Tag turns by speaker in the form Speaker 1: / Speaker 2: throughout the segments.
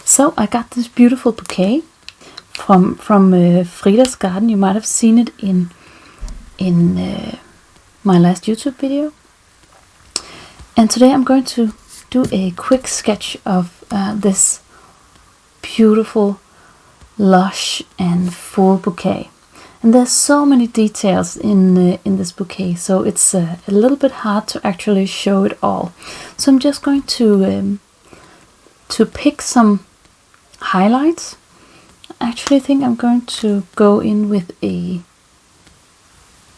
Speaker 1: So I got this beautiful bouquet from Frida's garden. You might have seen it in my last YouTube video. And today I'm going to do a quick sketch of this beautiful, lush and full bouquet. And there's so many details in this bouquet, so it's a little bit hard to actually show it all. So I'm just going to pick some highlights. I actually think I'm going to go in with a...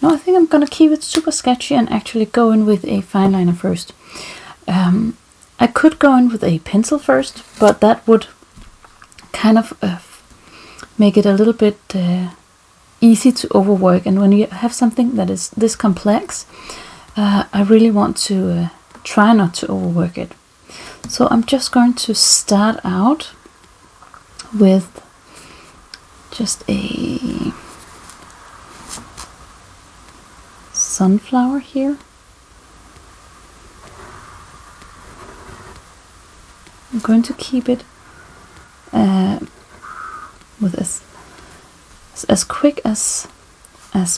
Speaker 1: No, I think I'm going to keep it super sketchy and actually go in with a fineliner first. I could go in with a pencil first, but that would kind of make it a little bit easy to overwork. And when you have something that is this complex, I really want to try not to overwork it. So I'm just going to start out with just a sunflower here. I'm going to keep it with as quick as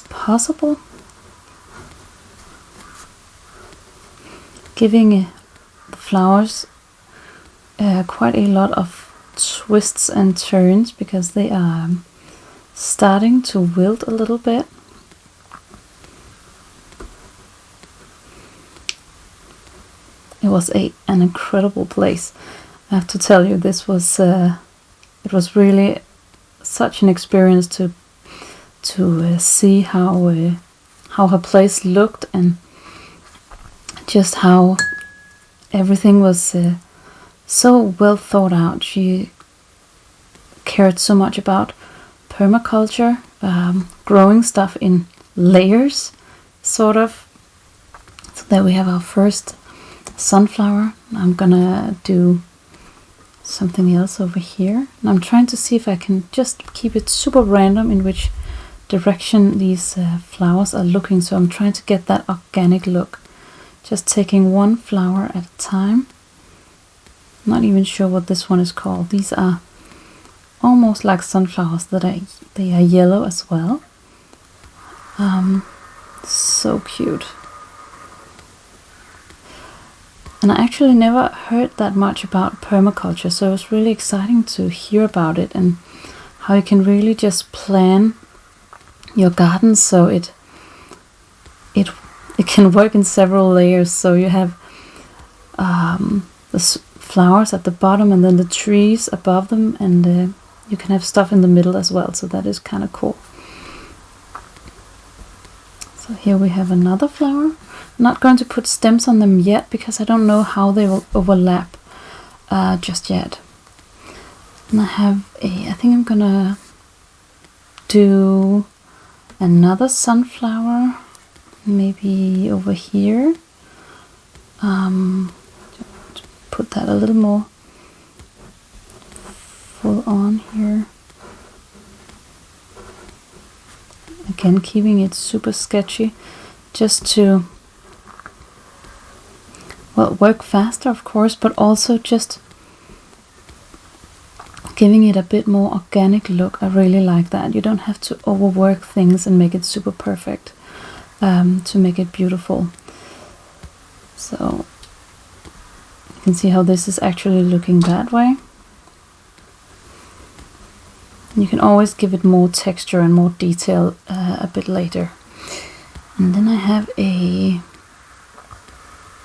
Speaker 1: possible, giving the flowers quite a lot of twists and turns because they are starting to wilt a little bit. It was an incredible place. I have to tell you, this was it was really such an experience to see how her place looked, and just how everything was so well thought out. She cared so much about permaculture, growing stuff in layers, sort of. So there we have our first sunflower. I'm gonna do something else over here, and I'm trying to see if I can just keep it super random in which direction these flowers are looking. So I'm trying to get that organic look, just taking one flower at a time. Not even sure what this one is called. These are almost like sunflowers that they are yellow as well. So cute. And I actually never heard that much about permaculture, so it was really exciting to hear about it and how you can really just plan your garden so it can work in several layers. So you have the flowers at the bottom and then the trees above them, and you can have stuff in the middle as well, so that is kind of cool. So here we have another flower. I'm not going to put stems on them yet because I don't know how they will overlap just yet. And I think I'm gonna do another sunflower, maybe over here. Put that a little more full on here. Again, keeping it super sketchy, just to, well, work faster, of course, but also just giving it a bit more organic look. I really like that. You don't have to overwork things and make it super perfect to make it beautiful. So you can see how this is actually looking that way. You can always give it more texture and more detail a bit later. And then I have a...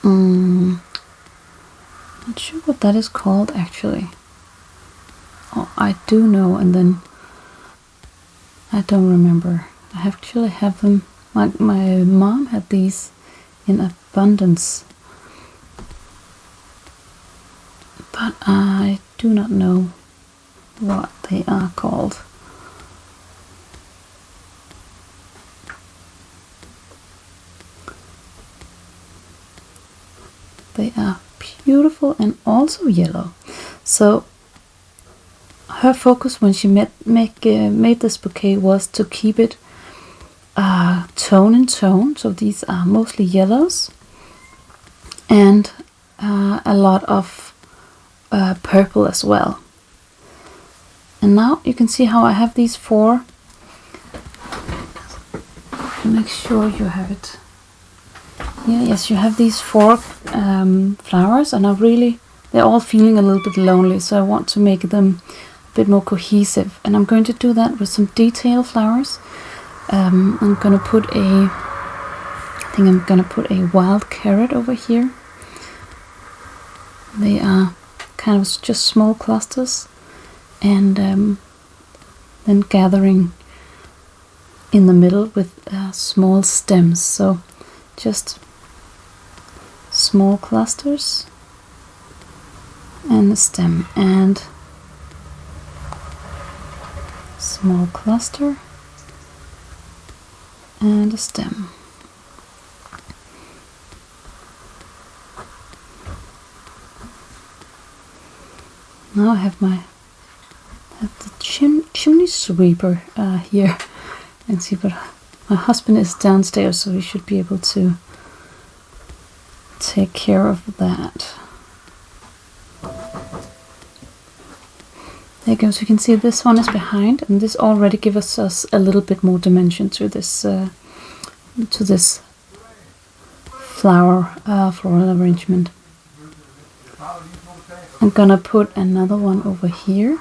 Speaker 1: not sure what that is called actually. Oh, I do know, and then I don't remember. I actually have them, like my mom had these in abundance, but I do not know what they are called. They are beautiful and also yellow. So her focus when she made this bouquet was to keep it tone in tone. So these are mostly yellows and a lot of purple as well. And now you can see how I have these 4. Make sure you have it. Yeah, yes, you have these 4 flowers, and they're all feeling a little bit lonely, so I want to make them a bit more cohesive. And I'm going to do that with some detail flowers. I'm gonna put I think I'm gonna put a wild carrot over here. They are kind of just small clusters, and then gathering in the middle with small stems. So just small clusters and a stem, and small cluster and a stem. Now I have the chimney sweeper here, and see, but my husband is downstairs, so he should be able to take care of that. There you go. So you can see this one is behind, and this already gives us a little bit more dimension to this floral arrangement. I'm gonna put another one over here.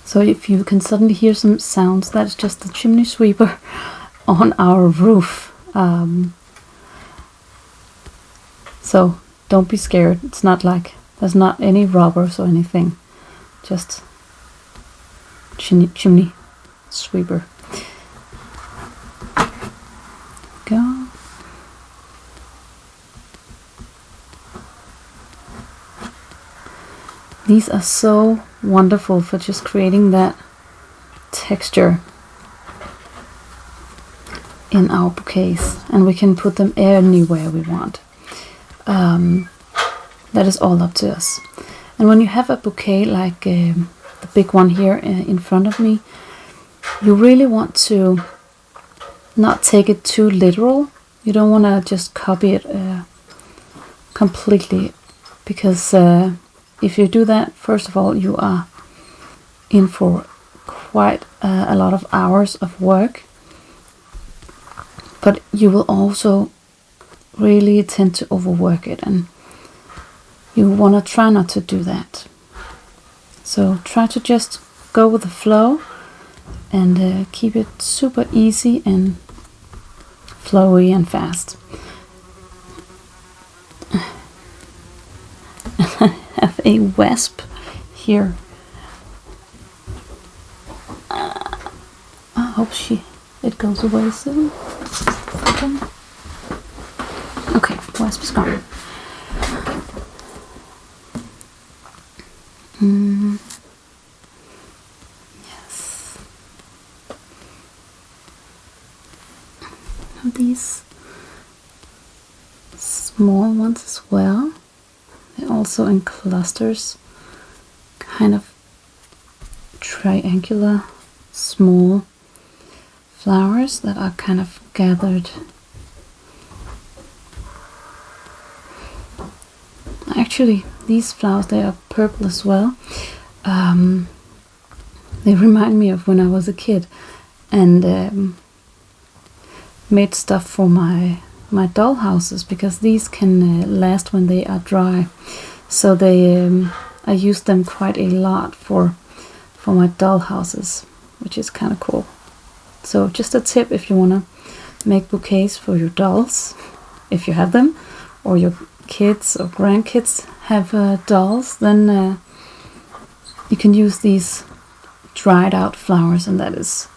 Speaker 1: So if you can suddenly hear some sounds, that's just the chimney sweeper on our roof. So don't be scared. It's not like there's not any robbers or anything. Just chimney sweeper. Go. These are so wonderful for just creating that texture in our bouquets, and we can put them anywhere we want. That is all up to us. And when you have a bouquet like the big one here in front of me, you really want to not take it too literal. You don't want to just copy it completely, because if you do that, first of all, you are in for quite a lot of hours of work, but you will also really tend to overwork it, and you want to try not to do that. So try to just go with the flow and keep it super easy and flowy and fast. I have a wasp here. I hope it goes away soon. Okay, wasp is gone. Yes. These small ones as well. They're also in clusters, kind of triangular, small flowers that are kind of gathered. Actually, these flowers, they are purple as well. They remind me of when I was a kid and made stuff for my doll houses, because these can last when they are dry. So I use them quite a lot for my doll houses, which is kind of cool. So just a tip, if you want to make bouquets for your dolls, if you have them, or your kids or grandkids have dolls, then you can use these dried out flowers, and that is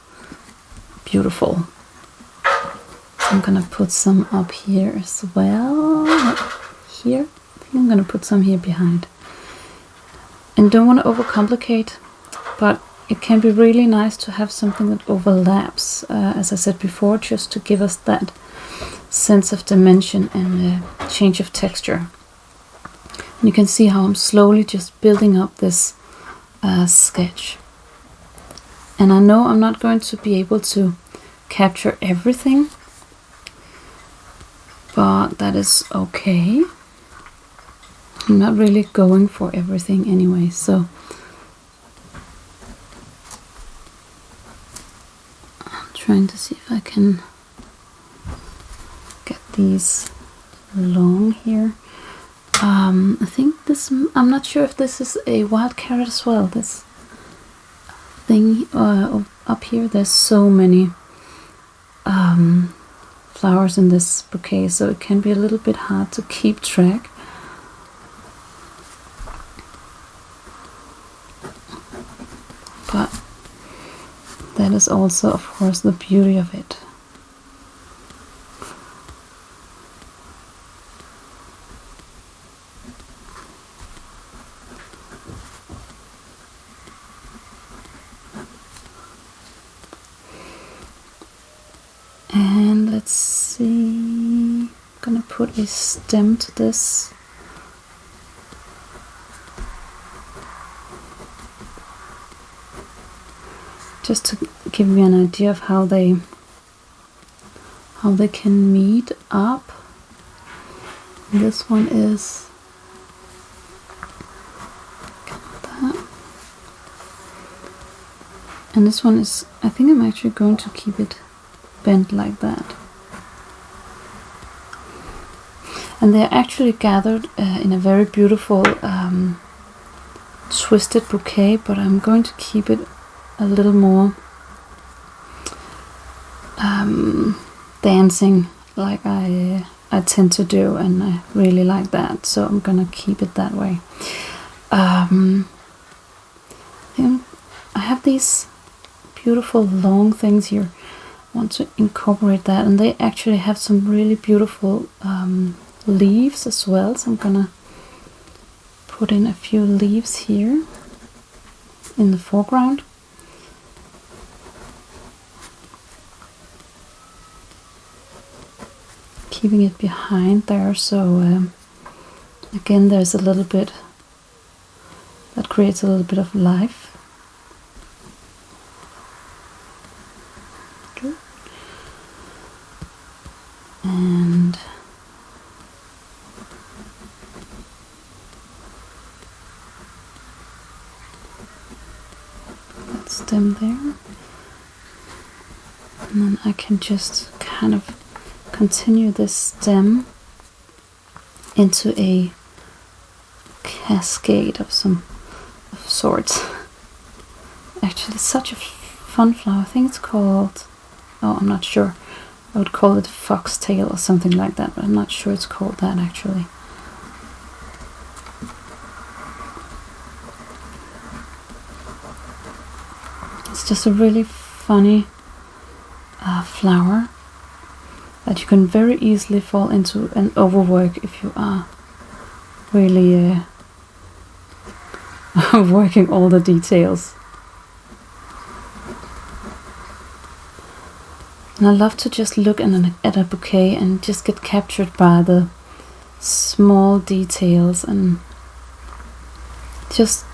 Speaker 1: beautiful. I'm gonna put some up here as well. Here, I think I'm gonna put some here behind. And don't want to overcomplicate, but it can be really nice to have something that overlaps, as I said before, just to give us that sense of dimension and change of texture. And you can see how I'm slowly just building up this sketch. And I know I'm not going to be able to capture everything, but that is okay. I'm not really going for everything anyway, so I'm trying to see if I can get these long here. I think this, I'm not sure if this is a wild carrot as well, this thing up here. There's so many flowers in this bouquet, so it can be a little bit hard to keep track. But that is also, of course, the beauty of it. And let's see, I'm gonna put a stem to this. Just to give me an idea of how they can meet up. This one is that. And this one is, I think I'm actually going to keep it bent like that. And they're actually gathered in a very beautiful twisted bouquet, but I'm going to keep it a little more dancing, like I tend to do, and I really like that, so I'm gonna keep it that way. I have these beautiful long things here. I want to incorporate that, and they actually have some really beautiful leaves as well, so I'm gonna put in a few leaves here in the foreground. Keeping it behind there, so again there's a little bit that creates a little bit of life. Okay. And that stem there, and then I can just kind of continue this stem into a cascade of some sorts. Actually, it's such a fun flower. I think it's called, oh, I'm not sure. I would call it foxtail or something like that, but I'm not sure it's called that actually. It's just a really funny flower that you can very easily fall into and overwork if you are really working all the details. And I love to just look at a bouquet and just get captured by the small details and just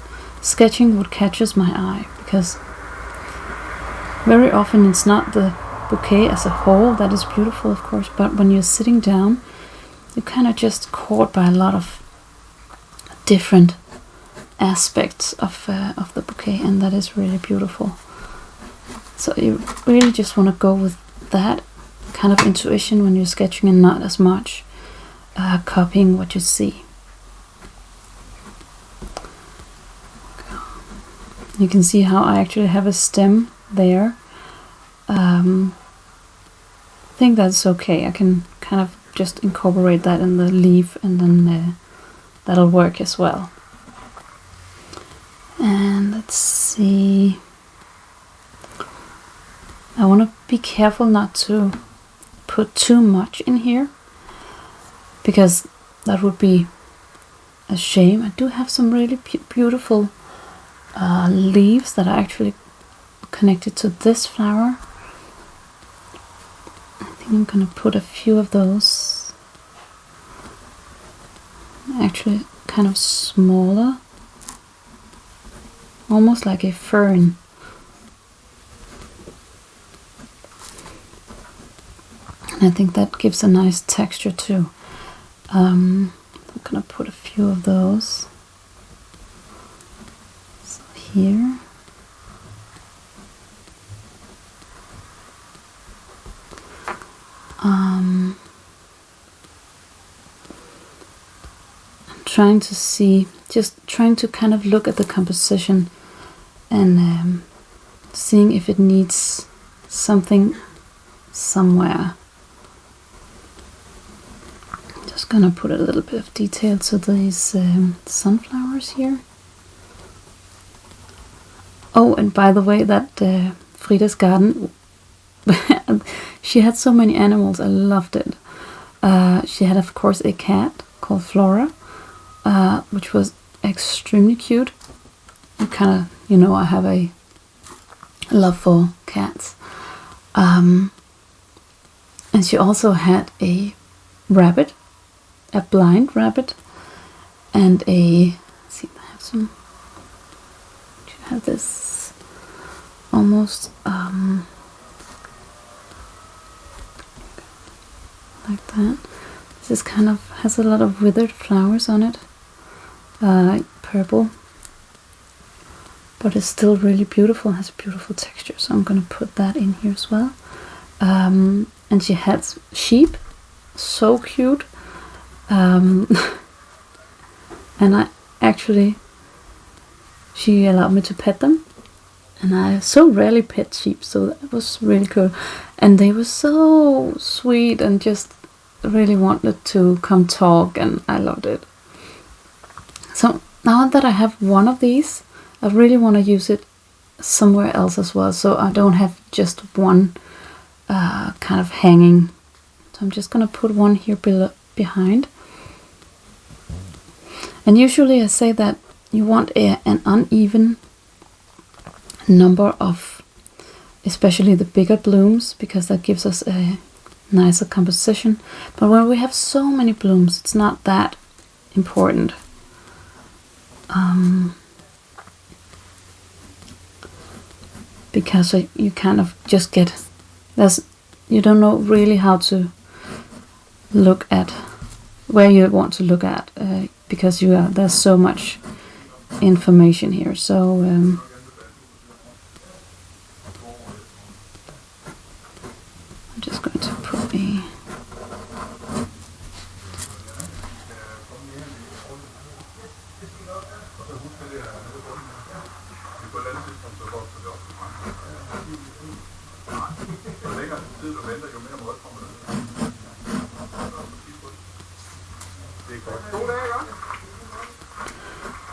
Speaker 1: sketching what catches my eye, because very often it's not the bouquet as a whole that is beautiful, of course, but when you're sitting down, you're kind of just caught by a lot of different aspects of the bouquet, and that is really beautiful. So you really just want to go with that kind of intuition when you're sketching, and not as much copying what you see. You can see how I actually have a stem there. I think that's okay. I can kind of just incorporate that in the leaf, and then that'll work as well. And let's see. I want to be careful not to put too much in here, because that would be a shame. I do have some really beautiful leaves that are actually connected to this flower. I think I'm gonna put a few of those, actually kind of smaller, almost like a fern. And I think that gives a nice texture too. I'm gonna put a few few of those. So here. I'm trying to see, just trying to kind of look at the composition and seeing if it needs something somewhere. Just gonna put a little bit of detail to these sunflowers here. Oh, and by the way, that Frida's garden, she had so many animals. I loved it. She had, of course, a cat called Flora, which was extremely cute. You kind of, you know, I have a love for cats. And she also had a rabbit, a blind rabbit, and a, let's see, I have some, she had this almost like that. This is kind of, has a lot of withered flowers on it, purple, but it's still really beautiful, has a beautiful texture, so I'm gonna put that in here as well. And she had sheep, so cute. And I actually, she allowed me to pet them, and I so rarely pet sheep, so that was really cool. And they were so sweet and just really wanted to come talk, and I loved it. So now that I have one of these, I really want to use it somewhere else as well, so I don't have just one kind of hanging. So I'm just gonna put one here behind. And usually I say that you want an uneven number of, especially the bigger blooms, because that gives us a nicer composition. But when we have so many blooms, it's not that important. Because you kind of just get, you don't know really how to look at where you want to look at, because there's so much information here. So I'm just going to put a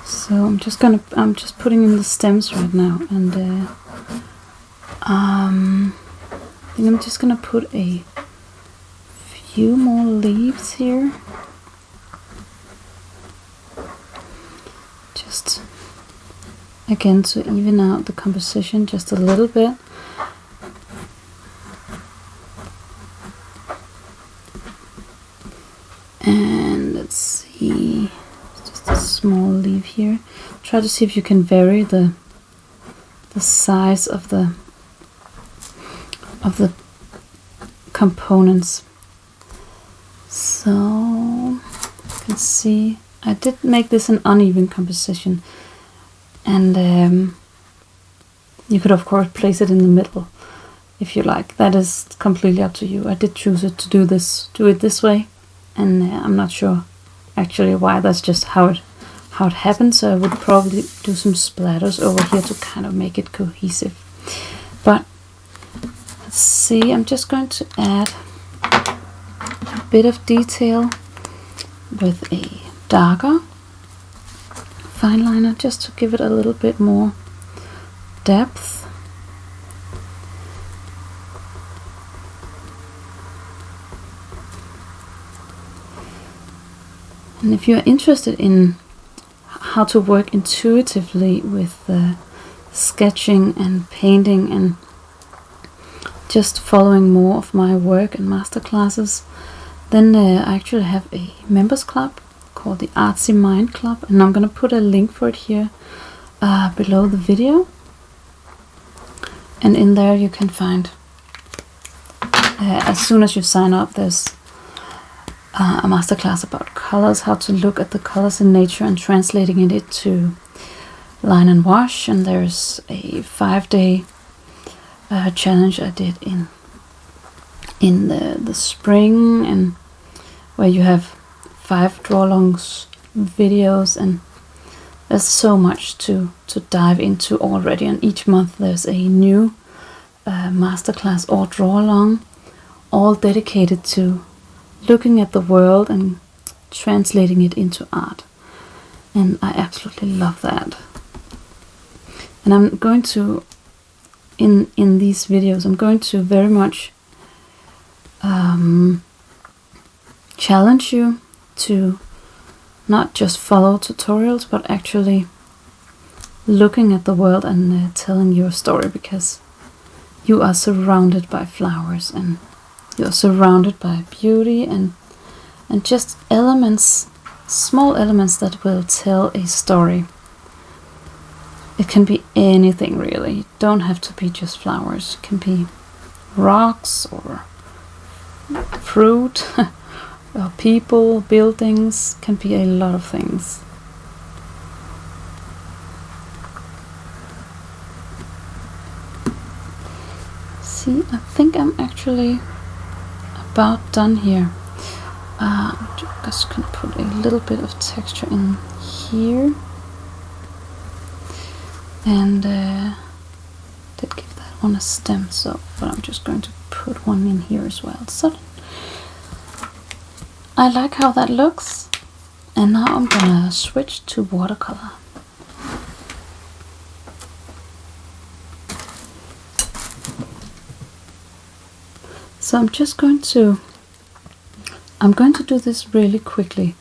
Speaker 1: so I'm just putting in the stems right now, and I think I'm just gonna put a few more leaves here, just again to even out the composition just a little bit. And let's see, just a small leaf here. Try to see if you can vary the size of the components. So you can see I did make this an uneven composition, and you could of course place it in the middle if you like. That is completely up to you. I did choose it to do it this way, and I'm not sure actually why. That's just how it happened. So I would probably do some splatters over here to kind of make it cohesive. But let's see, I'm just going to add a bit of detail with a darker fineliner just to give it a little bit more depth. And if you're interested in how to work intuitively with sketching and painting and just following more of my work and masterclasses, then I actually have a members club called the Artsy Mind Club, and I'm going to put a link for it here below the video. And in there you can find, as soon as you sign up, there's a masterclass about colors, how to look at the colors in nature and translating it into line and wash. And there's a 5-day challenge I did in the spring, and where you have 5 draw-alongs videos, and there's so much to dive into already. And each month there's a new masterclass or draw-along, all dedicated to looking at the world and translating it into art. And I absolutely love that. And I'm going to, in these videos, I'm going to very much challenge you to not just follow tutorials, but actually looking at the world and telling your story, because you are surrounded by flowers, and you're surrounded by beauty and just elements, small elements that will tell a story. It can be anything really. It don't have to be just flowers. It can be rocks or fruit or people, buildings. Can be a lot of things. See, I think I'm actually about done here. I'm just gonna put a little bit of texture in here, and did give that one a stem, so but I'm just going to put one in here as well. So I like how that looks, and now I'm gonna switch to watercolor. So I'm going to do this really quickly,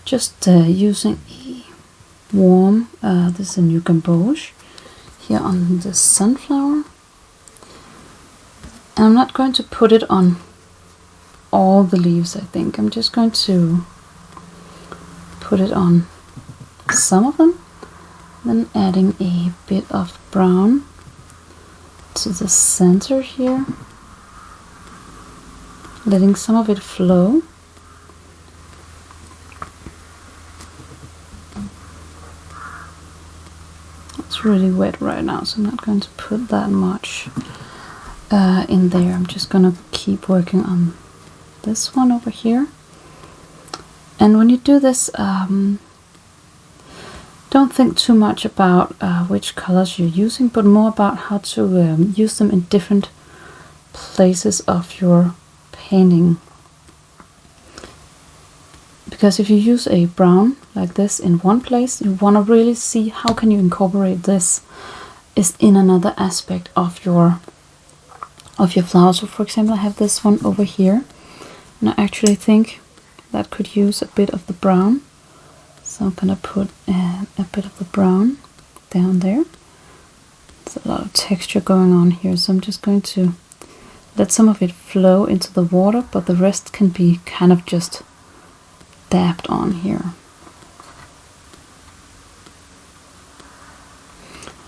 Speaker 1: just using a warm, this is a new gamboge, here on the sunflower. And I'm not going to put it on all the leaves, I think. I'm just going to put it on some of them, then adding a bit of brown to the center here, letting some of it flow. It's really wet right now, so I'm not going to put that much in there. I'm just gonna keep working on this one over here. And when you do this, don't think too much about which colors you're using, but more about how to use them in different places of your painting. Because if you use a brown like this in one place, you want to really see how can you incorporate this is in another aspect of your flower. So for example, I have this one over here, and I actually think that could use a bit of the brown. So I'm gonna put a bit of the brown down there. There's a lot of texture going on here, so I'm just going to let some of it flow into the water, but the rest can be kind of just dabbed on here.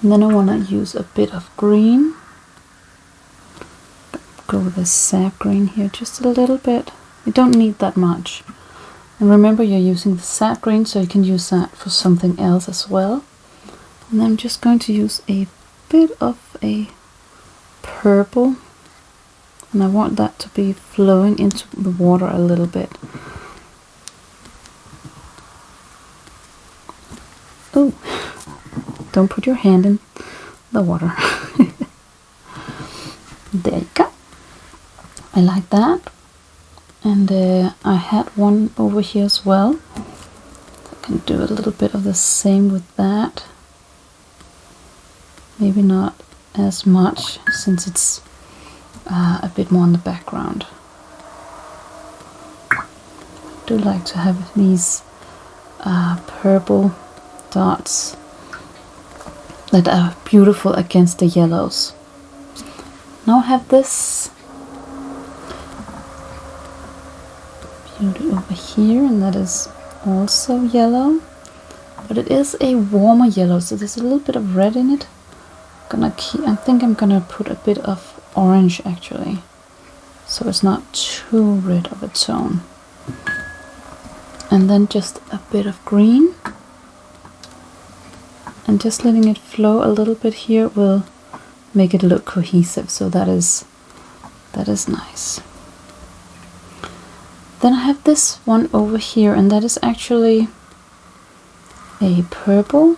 Speaker 1: And then I want to use a bit of green. Go with the sap green here, just a little bit. You don't need that much. And remember, you're using the sap green, so you can use that for something else as well. And then I'm just going to use a bit of a purple, and I want that to be flowing into the water a little bit. Oh, don't put your hand in the water. There you go. I like that. And I had one over here as well. I can do a little bit of the same with that. Maybe not as much, since it's a bit more in the background. I do like to have these purple dots that are beautiful against the yellows. Now I have this beauty over here, and that is also yellow, but it is a warmer yellow, so there's a little bit of red in it. I think I'm gonna put a bit of orange actually, so it's not too red of a tone. And then just a bit of green. And just letting it flow a little bit here will make it look cohesive, so that is nice. Then I have this one over here, and that is actually a purple,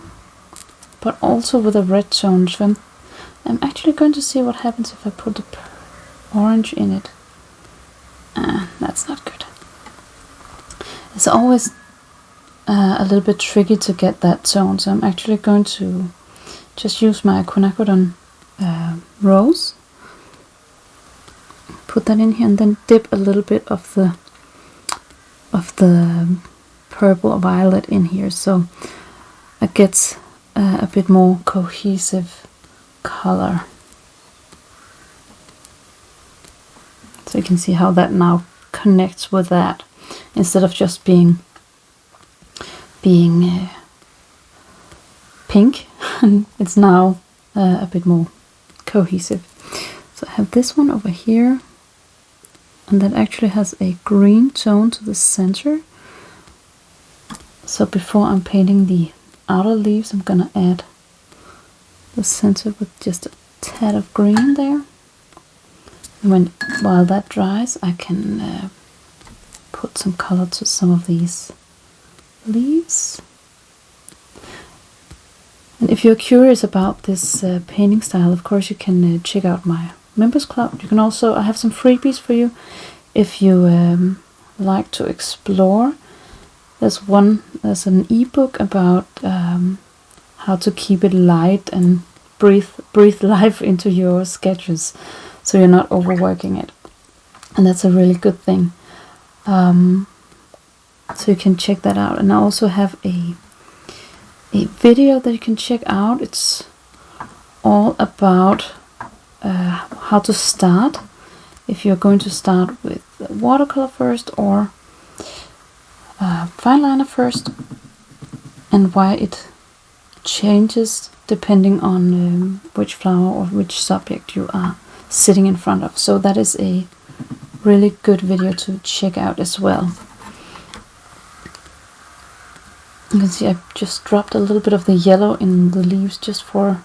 Speaker 1: but also with a red tone. So I'm actually going to see what happens if I put the orange in it. That's not good. It's always a little bit tricky to get that tone, so I'm actually going to just use my quinacridone rose, put that in here, and then dip a little bit of the purple violet in here, so it gets a bit more cohesive color. So you can see how that now connects with that, instead of just being pink. It's now a bit more cohesive. So I have this one over here, and that actually has a green tone to the center. So before I'm painting the outer leaves, I'm gonna add the center with just a tad of green there. And while that dries, I can put some color to some of these leaves. And if you're curious about this painting style, of course you can check out my members club. You can also, I have some freebies for you if you like to explore. There's an ebook about how to keep it light and breathe life into your sketches, so you're not overworking it, and that's a really good thing. So you can check that out. And I also have a video that you can check out. It's all about how to start, if you're going to start with watercolor first or fineliner first, and why it changes depending on which flower or which subject you are sitting in front of. So that is a really good video to check out as well. You can see I've just dropped a little bit of the yellow in the leaves just for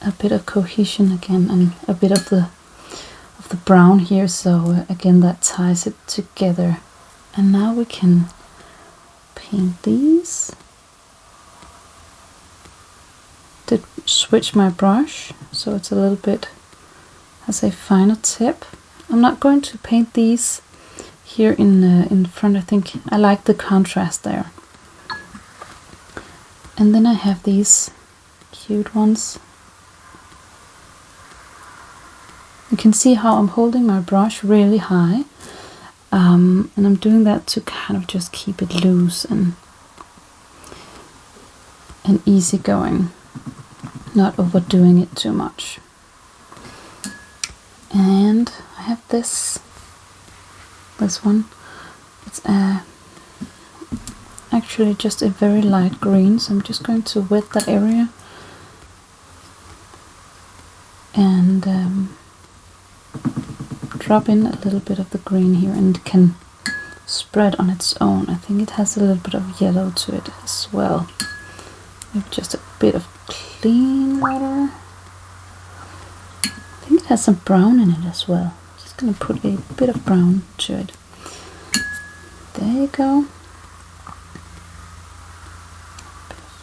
Speaker 1: a bit of cohesion again, and a bit of the brown here, so again that ties it together. And now we can paint these. To switch my brush so it's a little bit, has a finer tip. I'm not going to paint these here in front. I think I like the contrast there. And then I have these cute ones. You can see how I'm holding my brush really high, and I'm doing that to kind of just keep it loose and easy going, not overdoing it too much. And I have this one. It's actually just a very light green, so I'm just going to wet that area and drop in a little bit of the green here, and it can spread on its own. I think it has a little bit of yellow to it as well. Maybe just a bit of clean water. I think it has some brown in it as well. Just gonna put a bit of brown to it. There you go.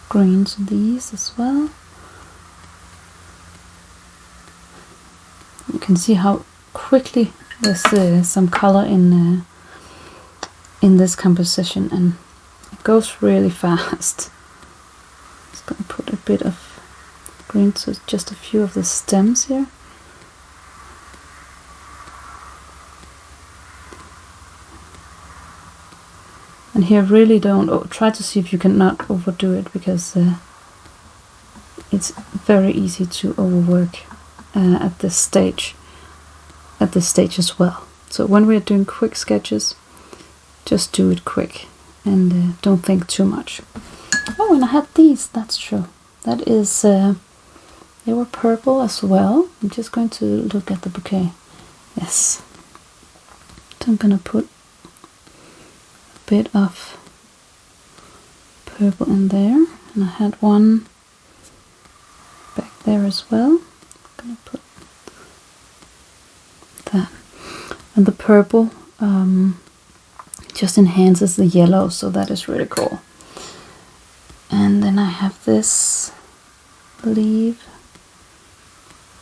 Speaker 1: Green to these as well. You can see how quickly there's some color in this composition, and it goes really fast. Just gonna put a bit of green to just a few of the stems here. And here really don't try to see if you can not overdo it, because it's very easy to overwork at this stage as well. So when we're doing quick sketches, just do it quick and don't think too much. Oh, and I had these, that's true. That is, they were purple as well. I'm just going to look at the bouquet. Yes. So I'm gonna put bit of purple in there, and I had one back there as well. I'm gonna put that, and the purple just enhances the yellow, so that is really cool. And then I have this leaf.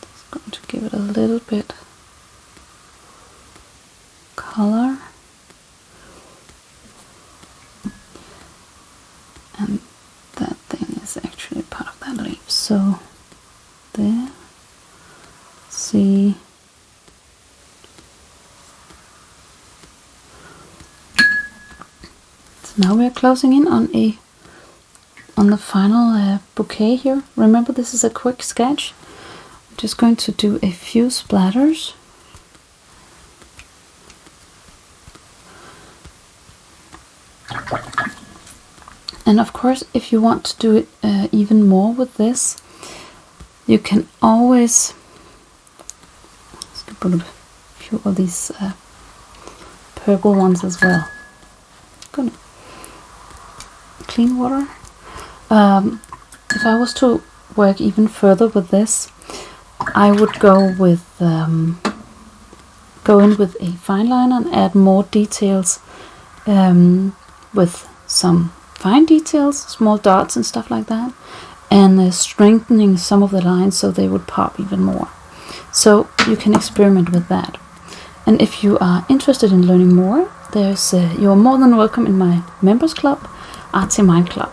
Speaker 1: Just going to give it a little bit color, and that thing is actually part of that leaf. So there, see. So now we are closing in on the final bouquet here. Remember, this is a quick sketch. I'm just going to do a few splatters. And of course, if you want to do it even more with this, you can always put a few of these purple ones as well. Good. Clean water. If I was to work even further with this, I would go in with a fineliner and add more details with some fine details, small dots and stuff like that, and strengthening some of the lines so they would pop even more. So you can experiment with that. And if you are interested in learning more, you're more than welcome in my members club, Artsy Mind Club.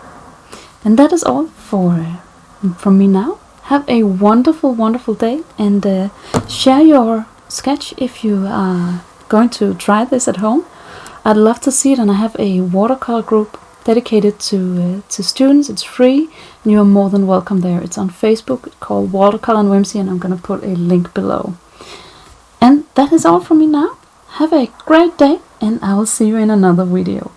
Speaker 1: And that is all from me now. Have a wonderful, wonderful day, and share your sketch if you are going to try this at home. I'd love to see it, and I have a watercolor group dedicated to students. It's free, and you are more than welcome there. It's on Facebook. It's called Watercolor and Whimsy, and I'm going to put a link below. And that is all from me now. Have a great day, and I will see you in another video.